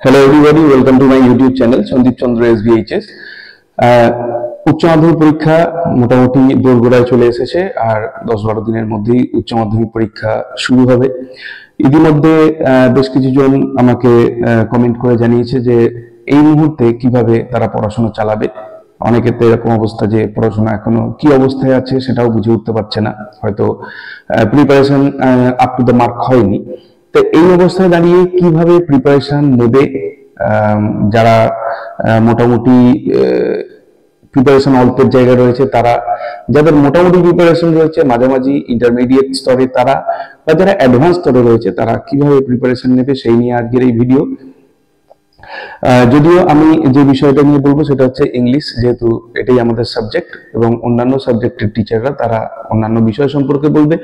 Hello everybody, welcome to my YouTube channel Sandeep Chandra SBHS. উচ্চ মাধ্যমিক পরীক্ষা মোটামুটি দোরগোড়ায় চলে এসেছে আর 10-12 দিনের মধ্যেই উচ্চ মাধ্যমিক পরীক্ষা শুরু হবে। ইতিমধ্যে বেশ কিছু জন আমাকে কমেন্ট করে জানিয়েছে যে এই মুহূর্তে কিভাবে তারা পড়াশোনা চালাবে। অনেকের তো এরকম অবস্থা যে পড়াশোনা এখনো কি অবস্থায় আছে সেটাও বুঝে উঠতে পারছে না, হয়তো preparation up to the mark হয়নি। তো এই অবস্থায় দাঁড়িয়ে কিভাবে প্রিপারেশন নেবে, যারা মোটামুটি প্রিপারেশন অল্পের জায়গায় রয়েছে তারা, যাদের মোটামুটি প্রিপারেশন রয়েছে মাঝামাঝি ইন্টারমিডিয়েট স্তরে তারা, বা যারা অ্যাডভান্স স্তরে রয়েছে তারা কিভাবে প্রিপারেশন নেবে সেই নিয়ে আজকের এই ভিডিও। যদিও আমি যে বিষয়টা নিয়ে বলবো সেটা হচ্ছে ইংলিশ, যেহেতু এটাই আমাদের সাবজেক্ট এবং অন্যান্য সাবজেক্টের টিচাররা তারা অন্যান্য বিষয় সম্পর্কে বলবে।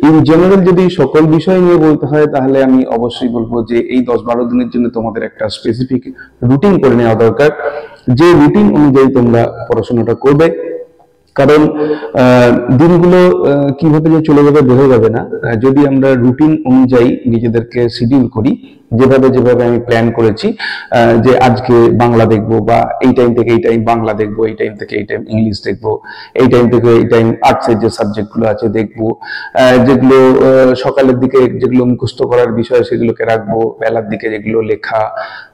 ইন জেনারেল যদি সকল বিষয় নিয়ে বলতে হয় তাহলে আমি অবশ্যই বলবো যে এই 10-12 দিনের জন্য তোমাদের একটা স্পেসিফিক রুটিন করে নেওয়া দরকার, যে রুটিন অনুযায়ী তোমরা পড়াশোনাটা করবে। কারণ দিনগুলো কিভাবে যে চলে যাবে বোঝা যাবে না যদি আমরা রুটিন অনুযায়ী নিজেদেরকে শিডিউল করি। যেভাবে আমি প্ল্যান করেছি যে আজকে বাংলা দেখবো, বা এই টাইম থেকে এই টাইম বাংলা দেখবো, এই টাইম থেকে এই টাইম ইংলিশ দেখবো, এই টাইম থেকে এই টাইম আর্টসের যে সাবজেক্টগুলো আছে দেখবো, যেগুলো সকালের দিকে যেগুলো মুখস্থ করার বিষয় সেগুলোকে রাখবো, বেলার দিকে যেগুলো লেখা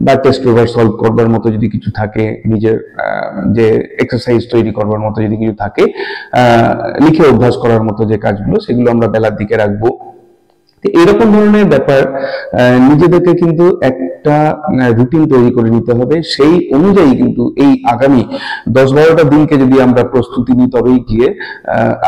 বা টেস্ট পেপার সলভ করবার মতো যদি কিছু থাকে, নিজের যে এক্সারসাইজ তৈরি করবার মতো যদি কিছু থাকে, লিখে অভ্যাস করার মতো যে কাজগুলো সেগুলো আমরা বেলার দিকে রাখবো। এরকম ধরনের ব্যাপার নিজেদেরকে কিন্তু একটা রুটিন তৈরি করে নিতে হবে। সেই অনুযায়ী কিন্তু এই আগামী 10-12টা দিনকে যদি আমরা প্রস্তুতি নিই তবেই গিয়ে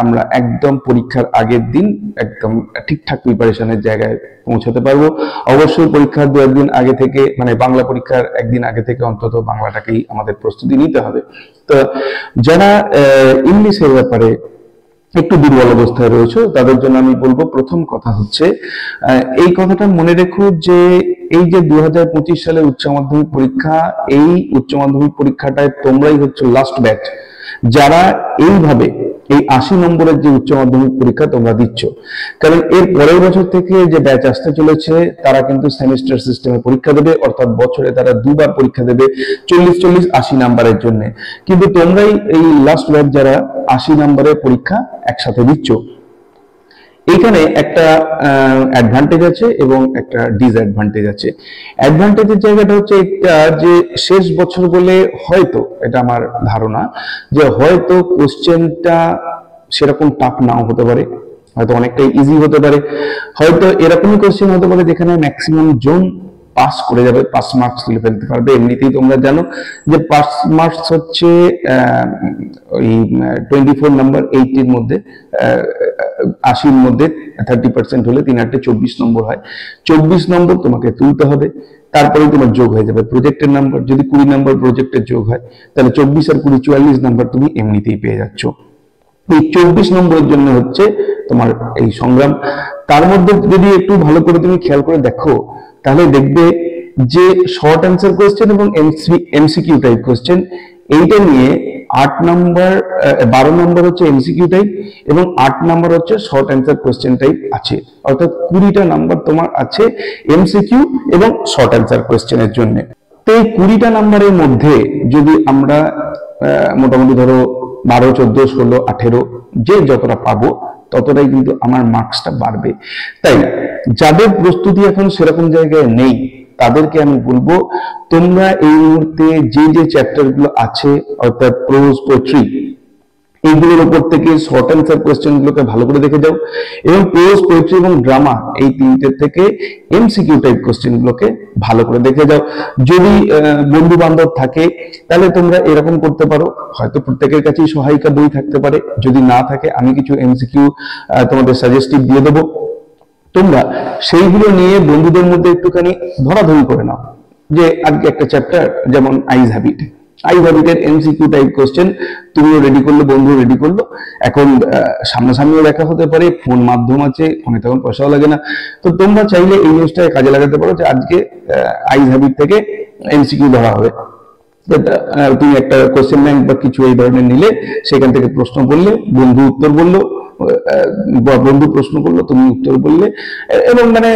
আমরা একদম পরীক্ষার আগের দিন একদম ঠিকঠাক প্রিপারেশনের জায়গায় পৌঁছাতে পারবো। অবশ্যই পরীক্ষার 2-1 দিন আগে থেকে, মানে বাংলা পরীক্ষার একদিন আগে থেকে অন্তত বাংলাটাকেই আমাদের প্রস্তুতি নিতে হবে। তো যারা ইংলিশের ব্যাপারে একটু দুর্বল অবস্থায় রয়েছে তাদের জন্য আমি বলবো, প্রথম কথা হচ্ছে এই কথাটা মনে রেখো যে এই যে 2025 সালের উচ্চ মাধ্যমিক পরীক্ষা, এই উচ্চ মাধ্যমিক পরীক্ষাটায় তোমরাই হচ্ছে লাস্ট ব্যাচ যারা এইভাবে এই 80 নম্বরের যে উচ্চ মাধ্যমিক পরীক্ষা তোমরা দিচ্ছ। কারণ এর পরের বছর থেকে যে ব্যাচ আসতে চলেছে তারা কিন্তু সেমিস্টার সিস্টেমে পরীক্ষা দেবে, অর্থাৎ বছরে তারা দুবার পরীক্ষা দেবে 40-80 নাম্বারের জন্য। কিন্তু তোমরাই এই লাস্ট ব্যাচ যারা 80 নম্বরের পরীক্ষা একসাথে দিচ্ছ। এখানে একটা অ্যাডভান্টেজ আছে এবং একটা ডিসঅ্যাডভান্টেজ আছে। অ্যাডভান্টেজের জায়গাটা হচ্ছে একটা, যে শেষ বছর বলে হয়তো, এটা আমার ধারণা, যে হয়তো কোশ্চেনটা সেরকম টাফ নাও হতে পারে, হয়তো অনেকটাই ইজি হতে পারে, হয়তো এরকমই কোশ্চেন হতে পারে যেখানে ম্যাক্সিমাম জন পাস করে যাবে, পাস মার্কস তুলে ফেলতে পারবে। এমনিতেই তোমরা জানো যে পাস মার্কস হচ্ছে ওই 24 নাম্বার 80-র মধ্যে, 80-র মধ্যে 30% হলে 3-8 24 নম্বর হয়। 24 নম্বর তোমাকে তুলতে হবে, তারপরেই তোমার যোগ হয়ে যাবে প্রজেক্টের নাম্বার। যদি 20 নম্বর প্রজেক্টের যোগ হয় তাহলে 24 আর 20 44 নাম্বার তুমি এমনিতেই পেয়ে যাচ্ছ। এই 24 নম্বরের জন্য হচ্ছে তোমার এই সংগ্রাম। তার মধ্যে যদি একটু ভালো করে তুমি খেয়াল করে দেখো তাহলে দেখবে যে শর্ট অ্যান্সার কোয়েশ্চেন এবং এমসিকিউ টাইপ কোয়েশ্চেন, এইটা নিয়ে 8 নম্বর 12 নম্বর হচ্ছে এমসিকিউ টাইপ এবং 8 নম্বর হচ্ছে শর্ট অ্যান্সার কোয়েশ্চেন টাইপ আছে। অর্থাৎ 20টা নাম্বার তোমার আছে এমসিকিউ এবং শর্ট অ্যান্সার কোয়েশ্চেনের জন্য। তো এই 20টা নাম্বারের মধ্যে যদি আমরা মোটামুটি ধরো 12, 14, 16, 18 যে যতটা পাবো ততটাই কিন্তু আমার মার্কসটা বাড়বে। তাই যাদের প্রস্তুতি এখন সেরকম জায়গায় নেই তাদেরকে আমি বলবো, তোমরা এই মুহূর্তে যে যে চ্যাপ্টার গুলো আছে অর্থাৎ প্রোজ, পোয়েট্রি, এইগুলোর উপর থেকে শর্ট অ্যান্সার কোয়েশ্চেন গুলোকে ভালো করে দেখে যাও, এবং প্রোজ, পোয়েট্রি এবং ড্রামা এই তিনটে থেকে এমসিকিউ টাইপ কোয়েশ্চেন গুলোকে ভালো করে দেখে যাও। যদি বন্ধু বান্ধব থাকে তাহলে তোমরা এরকম করতে পারো, হয়তো প্রত্যেকের কাছেই সহায়িকা বই থাকতে পারে, যদি না থাকে আমি কিছু এমসিকিউ তোমাদের সাজেস্টিভ দিয়ে দেবো, তোমরা সেইগুলো নিয়ে বন্ধুদের মধ্যে একটুখানি ধরাধরি করে নাও। যে আজকে একটা চ্যাপ্টার যেমন আইজ হ্যাবিটের এমসিকিউ টাইপ কোশ্চেন তুমিও রেডি করলো, বন্ধু রেডি করলো। এখন সামনাসামনিও দেখা হতে পারে, ফোন মাধ্যম আছে, ফোনে তখন পয়সাও লাগে না। তো তোমরা চাইলে এই নিউজটাকে কাজে লাগাতে পারো যে আজকে আইজ হ্যাবিট থেকে এমসিকিউ ধরা হবে। তুমি একটা কোশ্চেন ব্যাংক বা কিছু এই ধরনের নিলে, সেখান থেকে প্রশ্ন বললে, বন্ধু উত্তর বললো, বন্ধু প্রশ্ন করলো, তুমি উত্তর বললে, এবং মানে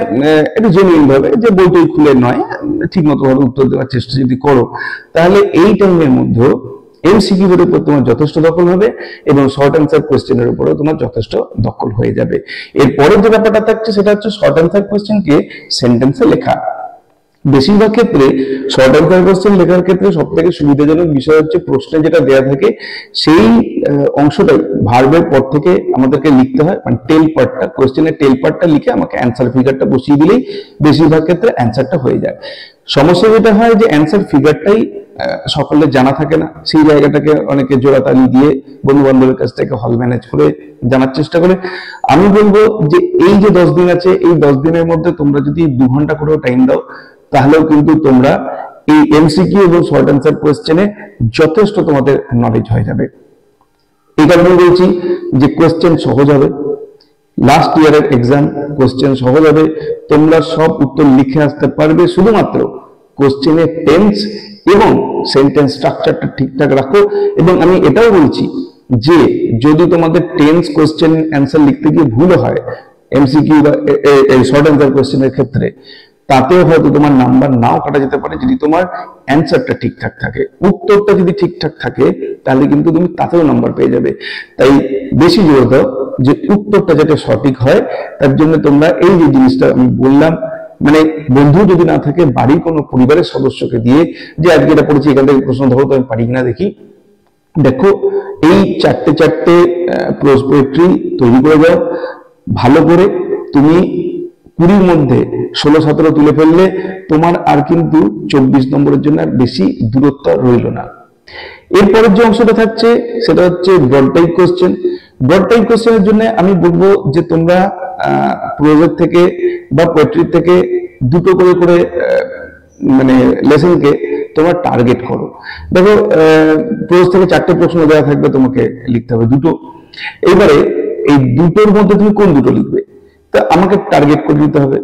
একটু জেনুইন ভাবে, যে বইটই খুলে নয়, ঠিক মতো ভাবে উত্তর দেওয়ার চেষ্টা যদি করো, তাহলে এই টাইমের মধ্যে এমসিকিউ এর উপর তোমার যথেষ্ট দখল হবে এবং শর্ট অ্যান্সার কোয়েশ্চেনের উপরেও তোমার যথেষ্ট দখল হয়ে যাবে। এরপরে যে ব্যাপারটা থাকছে সেটা হচ্ছে শর্ট অ্যান্সার কোয়েশ্চেনকে সেন্টেন্সে লেখা। বেশিরভাগ ক্ষেত্রে শর্ট অ্যান্সার কোয়েশ্চেন লেখার ক্ষেত্রে সব থেকে সুবিধাজনক বিষয় হচ্ছে প্রশ্নে যেটা দেয়া থাকে সেই অংশটাই ভার্বের পর থেকে আমাদেরকে লিখতে হয়, মানে টেল পার্টটা, কোয়েশ্চেনের টেল পার্টটা লিখে আমাকে অ্যান্সার ফিগারটা বসিয়ে দিলেই বেশিরভাগ ক্ষেত্রে অ্যান্সারটা হয়ে যায়। সমস্যা যেটা হয় যে অ্যান্সার ফিগারটাই সকলের জানা থাকে না, সেই জায়গাটাকে অনেকে জোড়াতালি দিয়ে বন্ধু বান্ধবের কাছ থেকে হল ম্যানেজ করে জানার চেষ্টা করে। আমি বলবো যে এই যে 10 দিন আছে, এই 10 দিনের মধ্যে তোমরা যদি 2 ঘন্টা করেও টাইম দাও, তাহলেও কিন্তু তোমরা এই এমসিকিউ এবং শর্ট অ্যান্সার কোয়েশ্চেনে যথেষ্ট তোমাদের নলেজ হয়ে যাবে। এই কারণে বলছি যে কোয়েশ্চেন সহজ হবে, লাস্ট ইয়ারের এক্সাম কোয়েশ্চেন সহজ হবে, তোমরা সব উত্তর লিখে আসতে পারবে, শুধুমাত্র কোয়েশ্চেনের টেন্স এবং সেন্টেন্স স্ট্রাকচারটা ঠিকঠাক রাখো। এবং আমি এটাও বলছি যে যদি তোমাদের টেন্স কোয়েশ্চেন অ্যান্সার লিখতে গিয়ে ভুল হয় এমসিকিউ বা শর্ট অ্যান্সার কোয়েশ্চেনের ক্ষেত্রে, তাতেও হয়তো তোমার নাম্বার নাও কাটা যেতে পারে যদি তোমার অ্যান্সারটা ঠিকঠাক থাকে। উত্তরটা যদি ঠিকঠাক থাকে তাহলে কিন্তু তুমি তাতেও নাম্বার পেয়ে যাবে। তাই বেশি জোর দাও যে উত্তরটা যাতে সঠিক হয়। তার জন্য তোমরা এই যে জিনিসটা আমি বললাম, মানে বন্ধু যদি না থাকে, বাড়ির কোনো পরিবারের সদস্যকে দিয়ে যে আজকে এটা পড়েছি এখান থেকে প্রশ্ন ধরো তো আমি পারি কিনা দেখি, দেখো এই চারটে প্রোজ পোয়েট্রি তৈরি করে যাও ভালো করে। তুমি 20-র মধ্যে 16-17 তুলে ফেললে তোমার আর কিন্তু 24 নম্বরের জন্য আর বেশি দূরত্ব রইল না। এরপরের যে অংশটা থাকছে সেটা হচ্ছে broad type question. Broad type কোশ্চেনের জন্য আমি বলবো যে তোমরা প্রোজের থেকে বা পোয়েট্রির থেকে দুটো করে মানে লেসনকে তোমরা টার্গেট করো। দেখো প্রোজ থেকে 4টে প্রশ্ন দেওয়া থাকবে, তোমাকে লিখতে হবে 2টো। এবারে এই দুটোর মধ্যে তুমি কোন দুটো লিখবে তা আমাকে টার্গেট করে দিতে হবে।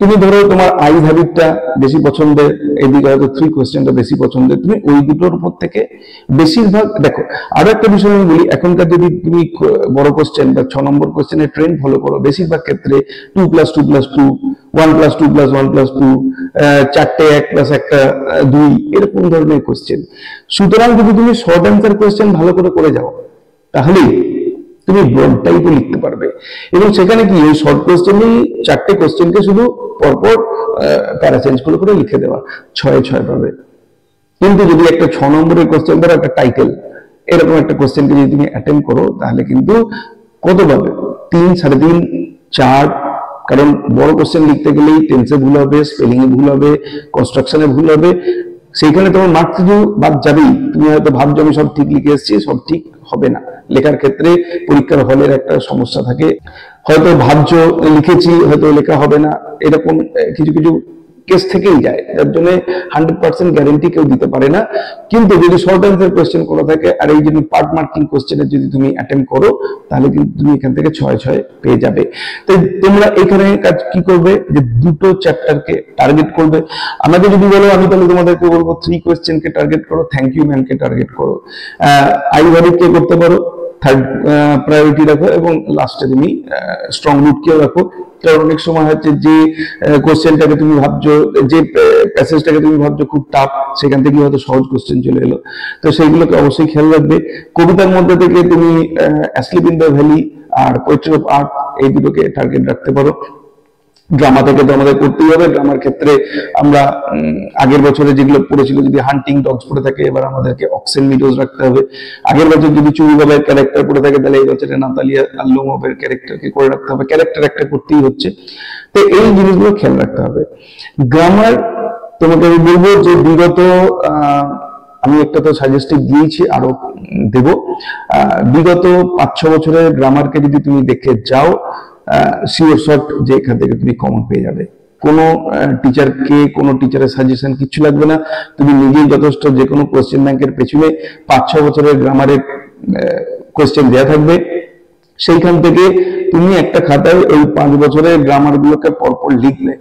তুমি ধরো তোমার আই হ্যাবিটটা বেশি পছন্দের, এদিকে হয়তো 3 কোয়েশ্চেনটা বেশি পছন্দের, তুমি ওই দুটোর উপর থেকে বেশিরভাগ দেখো। আরো একটা বিষয় আমি বলি, এখনকার যদি তুমি বড় কোয়েশ্চেন বা 6 নম্বর কোয়েশ্চেনের ট্রেন্ড ফলো করো, বেশিরভাগ ক্ষেত্রে 2+2+2, 1+2+1+2, 4টে 1+1+2 এরকম ধরনের কোয়েশ্চেন। সুতরাং যদি তুমি শর্ট অ্যান্সার কোয়েশ্চেন ভালো করে যাও তাহলে তুমি ব্রড টাইপও লিখতে পারবে। এবং সেখানে কি ওই শর্ট কোয়েশ্চেনই 4টে কোয়েশ্চেনকে শুধু পরপর প্যারা চেঞ্জ করে লিখে দেওয়া, 6 পাবে। কিন্তু যদি একটা 6 নম্বরের কোয়েশ্চেন ধরো একটা টাইটেল, এরকম একটা কোয়েশ্চেনকে যদি তুমি অ্যাটেম্প করো তাহলে কিন্তু কত পাবে? 3, 3.5, 4। কারণ বড় কোয়েশ্চেন লিখতে গেলেই টেন্সে ভুল হবে, স্পেলিং এ ভুল হবে, কনস্ট্রাকশনে ভুল হবে, সেইখানে তোমার মার্কস কিছু বাদ যাবেই। তুমি হয়তো ভাবছো আমি সব ঠিক লিখে এসেছি, সব ঠিক হবে না। লেখার ক্ষেত্রে পরীক্ষার হলের একটা সমস্যা থাকে, হয়তো ভাবছো লিখেছি হয়তো লেখা হবে না, এরকম কিছু কেস থেকেই যায়, যার জন্য 100% গ্যারেন্টি কেউ দিতে পারে না। কিন্তু যদি শর্ট অ্যান্সার কোয়েশ্চেন করা থাকে আর এই যদি পার্ট মার্কিং কোয়েশ্চেনে যদি তুমি অ্যাটেম্প করো তাহলে কিন্তু তুমি এখান থেকে 6 পেয়ে যাবে। তো তোমরা এখানে কাজ কি করবে যে দুটো চ্যাপ্টারকে টার্গেট করবে। আমাকে যদি বলো আমি তাহলে তোমাদেরকে বলবো 3 কোয়েশ্চেনকে টার্গেট করো, থ্যাংক ইউ ম্যানকে টার্গেট করো, আই ভ্যালিড কে করতে পারো, 3rd প্রায়োরিটি রাখো, এবং লাস্টে তুমি স্ট্রং রুটকেও রাখো। কারণ অনেক সময় হচ্ছে যে কোশ্চেনটাকে তুমি ভাবছো, যে প্যাসেজটাকে তুমি ভাবছো খুব টাফ, সেখান থেকে হয়তো সহজ কোশ্চেন চলে এলো, তো সেইগুলোকে অবশ্যই খেয়াল রাখবে। কবিতার মধ্যে থেকে তুমি অ্যাসলিপ ইন দ্য ভ্যালি আর পোয়েট্রি অফ আর্ট এই দুটোকে টার্গেট রাখতে পারো। ড্রামা থেকে তো আমাদের করতেই হবে। ড্রামার ক্ষেত্রে আমরা আগের বছরে যেগুলো পড়েছিল, যদি হান্টিং ডগস পড়ে থাকে এবার আমাদেরকে অক্সেন মিডোজ রাখতে হবে। আগের বছর যদি চুরিবাবের ক্যারেক্টার পড়ে থাকে তাহলে এই বছরে নাতালিয়া আল্লোমোভের ক্যারেক্টারকে করে রাখতে হবে। ক্যারেক্টার একটা করতেই হচ্ছে, তো এই জিনিসগুলো খেয়াল রাখতে হবে। গ্রামার তোমাকে আমি বলবো যে বিগত আমি একটা তো সাজেস্টিভ দিয়েছি, আরো দেব। বিগত 5-6 বছরের গ্রামারকে যদি তুমি দেখে যাও, শিওর শট যে এখান থেকে তুমি কমন পেয়ে যাবে। কোনো টিচারকে, কোনো টিচারের সাজেশন কিছু লাগবে না, তুমি নিজেই যথেষ্ট। যে কোনো কোয়েশ্চেন ব্যাংকের পেছনে 5-6 বছরের গ্রামারের কোয়েশ্চেন দেওয়া থাকবে, সেইখান থেকে তুমি একটা খাতায় এই 5 বছরের গ্রামার গুলোকে পরপর লিখবে,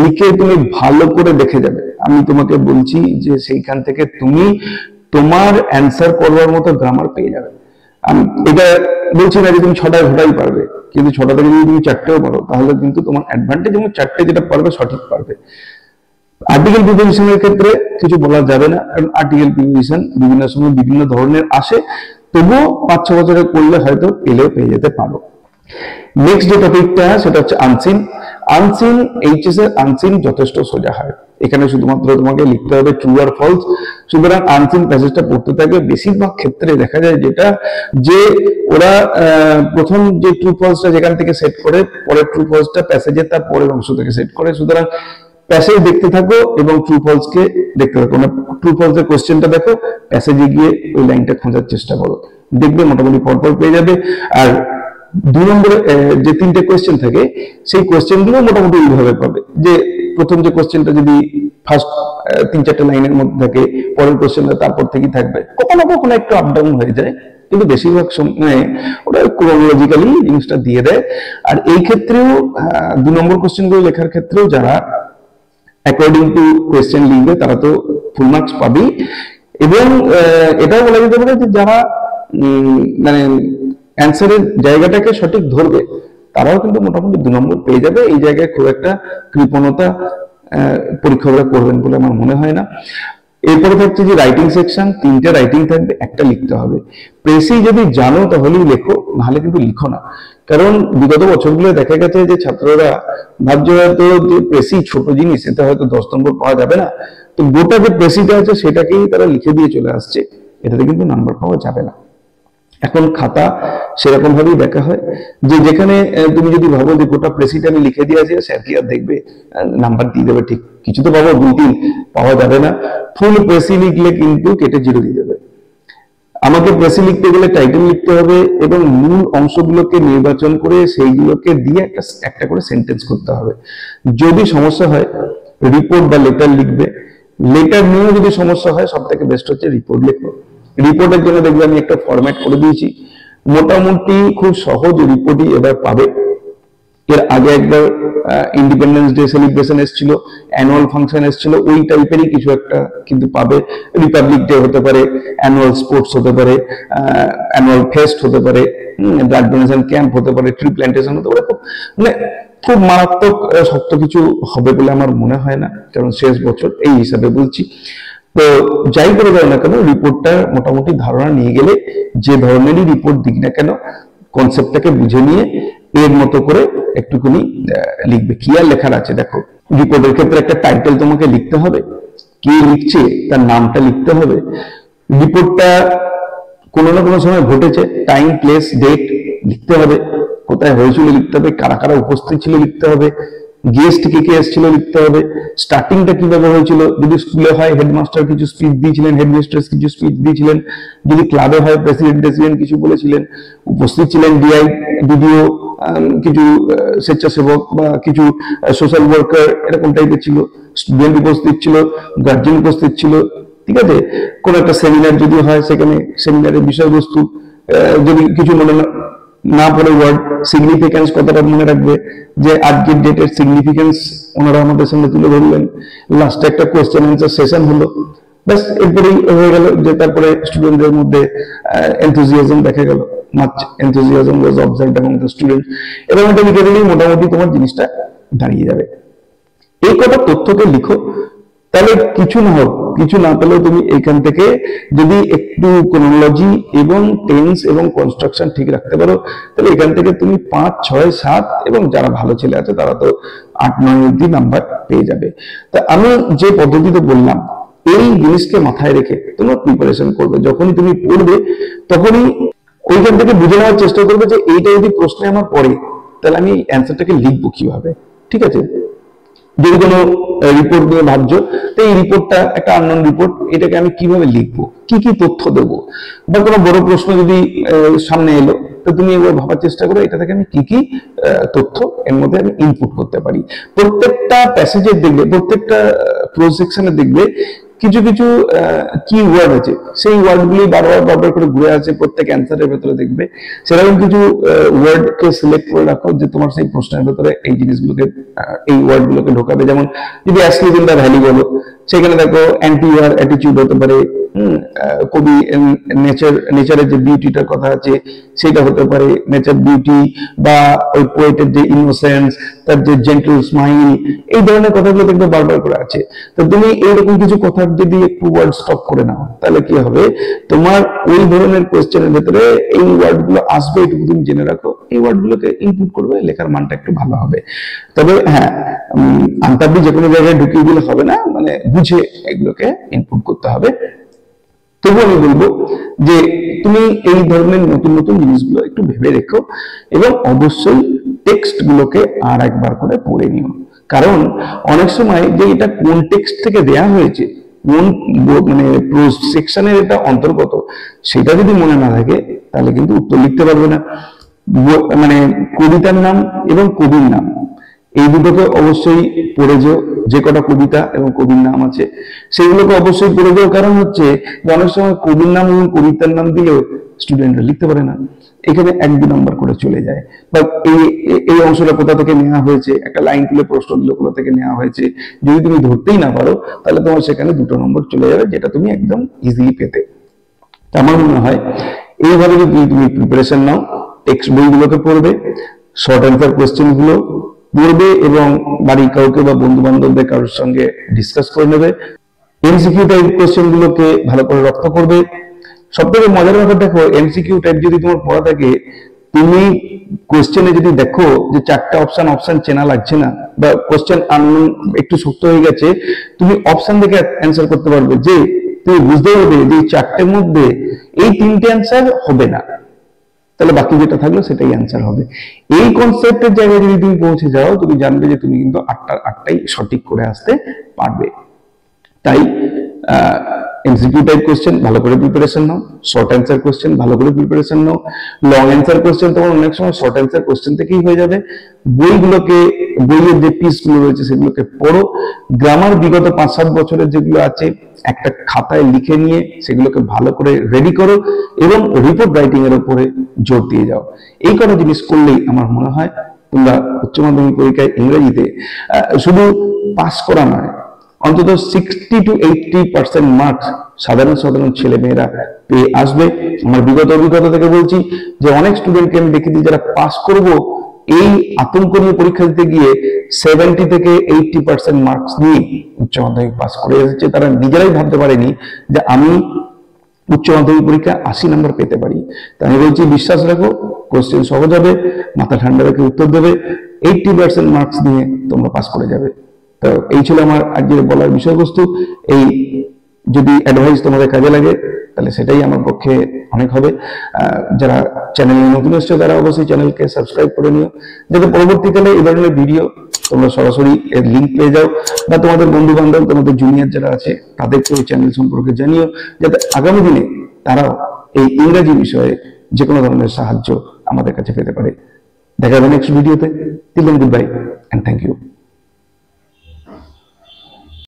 লিখে তুমি ভালো করে দেখে যাবে। আমি তোমাকে বলছি যে সেইখান থেকে তুমি তোমার অ্যান্সার করবার মতো গ্রামার পেয়ে যাবে। আমি এটা বলছি না যে তুমি 6টায় ঘটাই পারবে, কিন্তু 6টা থেকে যদি তুমি 4টেও পারো তাহলে কিন্তু তোমার অ্যাডভান্টেজ, এবং 4টে যেটা পারবে সঠিক পারবে। আর্টিকেল প্রিপোজিশনের ক্ষেত্রে কিছু বলা যাবে না, কারণ আর্টিকেল প্রিপোজিশন বিভিন্ন সময় বিভিন্ন ধরনের আসে, তবুও 5-6 বছরে করলে হয়তো পেলেও পেয়ে যেতে পারো। নেক্সট যে টপিকটা সেটা হচ্ছে আনসিন। আনসিন, এইচএস এর আনসিন যথেষ্ট সোজা হয়, এখানে শুধুমাত্র তোমাকে লিখতে হবে ট্রু আর ফলস। সুতরাং আনসিন প্যাসেজটা পড়তে থাকবে। বেশিরভাগ ক্ষেত্রে দেখা যায় যেটা যে ওরা প্রথম যে ট্রু ফলসটা যেখান থেকে সেট করে, পরের ট্রু ফলসটা প্যাসেজের তার পরের অংশ থেকে সেট করে। সুতরাং প্যাসেজ দেখতে থাকো এবং ট্রু ফলস কে দেখতে থাকো, মানে ট্রু ফলস এর কোশ্চেনটা দেখো, প্যাসেজে গিয়ে ওই লাইনটা খোঁজার চেষ্টা করো, দেখবে মোটামুটি পরপর পেয়ে যাবে। আর 2 নম্বরে যে 3টে কোশ্চেন থাকে সেই কোশ্চেন গুলো মোটামুটি এইভাবে পাবে, যে প্রথম যে কোশ্চেনটা যদি ফার্স্ট 3-4টে লাইনের মধ্যে থাকে, পরের কোশ্চেনটা তারপর থেকেই থাকবে, কখনো কখনো একটু আপ ডাউন হয়ে যায়, কিন্তু বেশিরভাগ সময় ওরা ক্রোনোলজিক্যালি জিনিসটা দিয়ে দেয়। আর এই ক্ষেত্রেও 2 নম্বর কোশ্চেন গুলো লেখার ক্ষেত্রেও যারা অ্যাকর্ডিং টু কোয়েশ্চেন লিখবে তারা তো ফুল মার্কস পাবেই। এবং এটাও বলা যেতে পারে যে যারা মানে অ্যান্সারের জায়গাটাকে সঠিক ধরবে তারাও কিন্তু মোটামুটি 2 নম্বর পেয়ে যাবে। এই জায়গায় খুব একটা কৃপণতা পরীক্ষকরা করবেন বলে আমার মনে হয় না। এরপরে থাকছে যে রাইটিং সেকশন, 3টে রাইটিং থাকবে, একটা লিখতে হবে। প্রেসি যদি জানো তাহলেই লেখো, নাহলে কিন্তু লিখো না। কারণ বিগত বছরগুলো দেখা গেছে যে ছাত্ররা ভাবছে হয়তো যে প্রেসি ছোট জিনিস, এতে হয়তো 10 নম্বর পাওয়া যাবে না, তো গোটা যে প্রেসিটা আছে সেটাকেই তারা লিখে দিয়ে চলে আসছে, এটাতে কিন্তু নাম্বার পাওয়া যাবে না। এখন খাতা সেরকম ভাবেই দেখা হয়, যে যেখানে তুমি যদি ভাবো যে গোটা প্রেসিটা আমি লিখে দিয়ে আছে, স্যার কি আর দেখবে, নাম্বার দিয়ে দেবে, ঠিক কিছু তো পাবো, 2-3 পাওয়া যাবে না। ফুল প্রেসি লিখলে কিন্তু কেটে 0 দিয়ে দেবে। আমাকে প্রেসি লিখতে গেলে টাইটেল লিখতে হবে এবং মূল অংশগুলোকে নির্বাচন করে সেইগুলোকে দিয়ে একটা করে সেন্টেন্স করতে হবে। যদি সমস্যা হয় রিপোর্ট বা লেটার লিখবে। লেটার নিয়েও যদি সমস্যা হয় সব থেকে বেস্ট হচ্ছে রিপোর্ট লিখো। রিপোর্টের জন্য দেখবে আমি একটা ফরম্যাট করে দিয়েছি, মোটামুটি খুব সহজ রিপোর্টই এবার পাবে। এর আগে একবার ইন্ডিপেন্ডেন্স ডে সেলিব্রেশন এসেছিল, অ্যানুয়াল ফাংশন এসেছিল, ওই টাইপেরই কিছু একটা কিন্তু পাবে। রিপাবলিক ডে হতে পারে, অ্যানুয়াল স্পোর্টস হতে পারে, অ্যানুয়াল ফেস্ট হতে পারে, ব্লাড ডোনেশন ক্যাম্প হতে পারে, ট্রি প্ল্যান্টেশন হতে পারে। মানে খুব মারাত্মক শক্ত কিছু হবে বলে আমার মনে হয় না, কারণ শেষ বছর এই হিসাবে বলছি। তো যাই করে দাও না কেন, রিপোর্টটা মোটামুটি ধারণা নিয়ে গেলে যে ধরনেরই রিপোর্ট দিক না কেন, কনসেপ্টটাকে বুঝে নিয়ে এর মতো করে একটুখানি লিখবে। কি আর লেখার আছে দেখো, রিপোর্টের ক্ষেত্রে একটা টাইটেল তোমাকে লিখতে হবে, কে লিখছে তার নামটা লিখতে হবে, রিপোর্টটা কোনো না কোনো সময় ঘটেছে, টাইম প্লেস ডেট লিখতে হবে, কোথায় হয়েছিল লিখতে হবে, কারা কারা উপস্থিত ছিল লিখতে হবে, গেস্ট কে কে এসেছিল লিখতে হবে, স্টার্টিংটা কিভাবে হয়েছিল, যদি স্কুলে হয় হেডমাস্টার কিছু স্পিচ দিয়েছিলেন, হেডমিস্ট্রেস কিছু স্পিচ দিয়েছিলেন, যদি ক্লাবে হয় প্রেসিডেন্ট কিছু বলেছিলেন, উপস্থিত ছিলেন ডিআই ডিডিও, কিছু স্বেচ্ছাসেবক বা কিছু সোশ্যাল ওয়ার্কার, এরকম টাইপের ছিল, স্টুডেন্ট উপস্থিত ছিল, গার্জেন উপস্থিত ছিল, ঠিক আছে। কোন একটা সেমিনার যদি হয় সেখানে সেমিনারের বিষয়বস্তু, যদি কিছু মনে না পড়ে ওয়ার্ড সিগনিফিকেন্স কথাটা মনে রাখবে, যে আজকের ডেটের সিগনিফিকেন্স ওনারা আমাদের সামনে তুলে ধরলেন, লাস্টে একটা কোয়েশ্চেন অ্যান্সার সেশন হলো, ব্যাস এরপরেই হয়ে গেল। যে তারপরে স্টুডেন্টদের মধ্যে এনথুজিয়াজম দেখা গেল, much enthusiasm was observed among the students, এবং এটা লিখে দিলেই মোটামুটি তোমার জিনিসটা দাঁড়িয়ে যাবে। এই কটা তথ্যকে লিখো, তাহলে কিছু না হোক, কিছু না পেলেও তুমি এখান থেকে যদি একটু ক্রোনোলজি এবং টেন্স এবং কনস্ট্রাকশন ঠিক রাখতে পারো, তাহলে এখান থেকে তুমি 5, 6, 7 এবং যারা ভালো ছেলে আছে তারা তো 8, 9 অব্দি নাম্বার পেয়ে যাবে। তা আমি যে পদ্ধতিতে বললাম এই জিনিসকে মাথায় রেখে তোমার প্রিপারেশন করবে, যখনই তুমি পড়বে তখনই ওইখান থেকে বুঝে নেওয়ার চেষ্টা করবে যে এইটা যদি প্রশ্নে আমার পড়ে তাহলে আমি অ্যান্সারটাকে লিখবো কিভাবে, ঠিক আছে। যদি কোনো রিপোর্ট নিয়ে ভাবছো, তো এই রিপোর্টটা একটা আননোন রিপোর্ট, এটাকে আমি কিভাবে লিখবো, কি কি তথ্য দেবো, বা কোনো বড় প্রশ্ন যদি সামনে এলো, তো তুমি এবার ভাবার চেষ্টা করো এটা থেকে আমি কি কি তথ্য এর মধ্যে আমি ইনপুট করতে পারি। প্রত্যেকটা প্যাসেজের দেখবে, প্রত্যেকটা প্রোজ সেকশনে দেখবে কিছু কিছু কি ওয়ার্ড আছে, সেই ওয়ার্ডগুলি বারবার করে ঘুরে আসে প্রত্যেক অ্যান্সারের ভেতরে দেখবে। সেরকম কিছু ওয়ার্ডকে সিলেক্ট করে রাখো যে তোমার সেই প্রশ্নের ভেতরে এই জিনিসগুলোকে, এই ওয়ার্ডগুলোকে ঢোকাবে। যেমন যদি অ্যাসলিভ ইন দ্য ভ্যালি বলো, সেখানে দেখো অ্যান্টি ওয়ার অ্যাটিটিউড হতে পারে, কবি নেচারের যে বিউটিটার কথা আছে সেটা হতে পারে, নেচার বিউটি, বা ওই পোয়েটের যে ইনোসেন্স, তার যে জেন্টল স্মাইল, এই ধরনের কথাগুলো দেখবে বারবার করে আছে। তো তুমি এইরকম কিছু কথা যদি একটু ওয়ার্ড স্টপ করে নাও, তাহলে কি হবে, তোমার ওই ধরনের কোয়েশ্চেনের ভেতরে এই ওয়ার্ড গুলো আসবে, এটুকু তুমি জেনে রাখো, এই ওয়ার্ড গুলোকে ইনপুট করবে, লেখার মানটা একটু ভালো হবে। তবে হ্যাঁ, আনতাব্দি যে কোনো জায়গায় ঢুকিয়ে দিলে হবে না, মানে বুঝে এগুলোকে ইনপুট করতে হবে। তবু আমি বলবো যে তুমি এই ধরনের নতুন নতুন জিনিসগুলো একটু ভেবে রেখো, এবং অবশ্যই টেক্সট গুলোকে আর একবার করে পড়ে নিও। কারণ অনেক সময় যে এটা কোন টেক্সট থেকে দেয়া হয়েছে, কোন মানে সেকশনের এটা অন্তর্গত, সেটা যদি মনে না থাকে তাহলে কিন্তু উত্তর লিখতে পারবে না। মানে কবিতার নাম এবং কবির নাম এই দুটোকে অবশ্যই পড়ে যেও, যে কটা কবিতা এবং কবির নাম আছে সেগুলোকে অবশ্যই পড়ে যেও। কারণ হচ্ছে অনেক সময় কবির নাম এবং কবিতার নাম দিলেও স্টুডেন্টরা লিখতে পারে না, এখানে 1-2 নম্বর করে চলে যায়। বা এই অংশটা কোথা থেকে নেওয়া হয়েছে, একটা লাইন তুলে প্রশ্ন দিল কোথা থেকে নেওয়া হয়েছে, যদি তুমি ধরতেই না পারো তাহলে তোমার সেখানে 2 নম্বর চলে যাবে, যেটা তুমি একদম ইজিলি পেতে। আমার মনে হয় এইভাবে যদি তুমি প্রিপারেশন নাও, টেক্সট বইগুলোকে পড়বে, শর্ট অ্যান্সার কোয়েশ্চেন গুলো পড়বে, এবং বাড়ির কাউকে বা বন্ধু বান্ধবদের কারোর সঙ্গে ডিসকাস করে নেবে। এমসিকিউ টাইপ কোয়েশ্চেন গুলোকে ভালো করে রপ্ত করবে। সব থেকে মজার ব্যাপার দেখো, এমসিকিউ টাইপ যদি তোমার পড়া থাকে, তুমি কোয়েশ্চেনে যদি দেখো যে 4টা অপশন চেনা লাগছে না, বা কোয়েশ্চেন একটু শক্ত হয়ে গেছে, তুমি অপশন দেখে অ্যান্সার করতে পারবে, যে তুমি বুঝতে পারবে যে 4টের মধ্যে এই 3টে অ্যান্সার হবে না, তাহলে বাকি যেটা থাকলো সেটাই অ্যান্সার হবে। এই কনসেপ্টের জায়গায় যদি তুমি পৌঁছে যাও, তুমি জানবে যে তুমি কিন্তু 8টাই সঠিক করে আসতে পারবে। তাই এমসিকিউ টাইপ কোশ্চেন ভালো করে প্রিপারেশন নাও, শর্ট অ্যান্সার কোশ্চেন ভালো করে প্রিপারেশন নাও। লং অ্যান্সার কোশ্চেন তোমার অনেক সময় শর্ট অ্যান্সার কোশ্চেন থেকেই হয়ে যাবে। বইয়ের যে পিসগুলো রয়েছে সেগুলোকে পড়ো। গ্রামার বিগত 5-7 বছরের যেগুলো আছে একটা খাতায় লিখে নিয়ে সেগুলোকে ভালো করে রেডি করো, এবং রিপোর্ট রাইটিং এর উপরে জোর দিয়ে যাও। এই কটা জিনিস করলেই আমার মনে হয় তোমরা উচ্চ মাধ্যমিক পরীক্ষায় ইংরেজিতে শুধু পাস করা নয়, অন্তত 60 to 80% মার্কস সাধারণ ছেলে মেয়েরা পেয়ে আসবে। আমার বিগত অভিজ্ঞতা থেকে বলছি যে অনেক স্টুডেন্টকে আমি দেখেছি যারা পাস করব এই আতঙ্ক নিয়ে পরীক্ষা দিতে গিয়ে 70 থেকে 80% মার্কস নিয়ে উচ্চ মাধ্যমিক পাস করে এসেছে। তারা নিজেরাই ভাবতে পারেনি যে আমি উচ্চ মাধ্যমিক পরীক্ষা 80 নম্বর পেতে পারি। তাই আমি বলছি, বিশ্বাস রাখো, কোশ্চেন সহজ হবে, মাথা ঠান্ডা রেখে উত্তর দেবে, 80% মার্কস নিয়ে তোমরা পাস করে যাবে। তো এই ছিল আমার আজকের বলার বিষয়বস্তু। এই যদি অ্যাডভাইস তোমাদের কাজে লাগে তাহলে সেটাই আমার পক্ষে অনেক হবে। যারা চ্যানেলে নতুন এসেছে তারা অবশ্যই চ্যানেলকে সাবস্ক্রাইব করে নিও, যাতে পরবর্তীকালে এই ধরনের ভিডিও তোমরা সরাসরি এর লিঙ্ক পেয়ে যাও, বা তোমাদের বন্ধু বান্ধব, তোমাদের জুনিয়র যারা আছে তাদেরকে ওই চ্যানেল সম্পর্কে জানিও, যাতে আগামী দিনে তারাও এই ইংরেজি বিষয়ে যে কোনো ধরনের সাহায্য আমাদের কাছে পেতে পারে। দেখা হবে নেক্সট ভিডিওতে। Till then, good bye and thank you.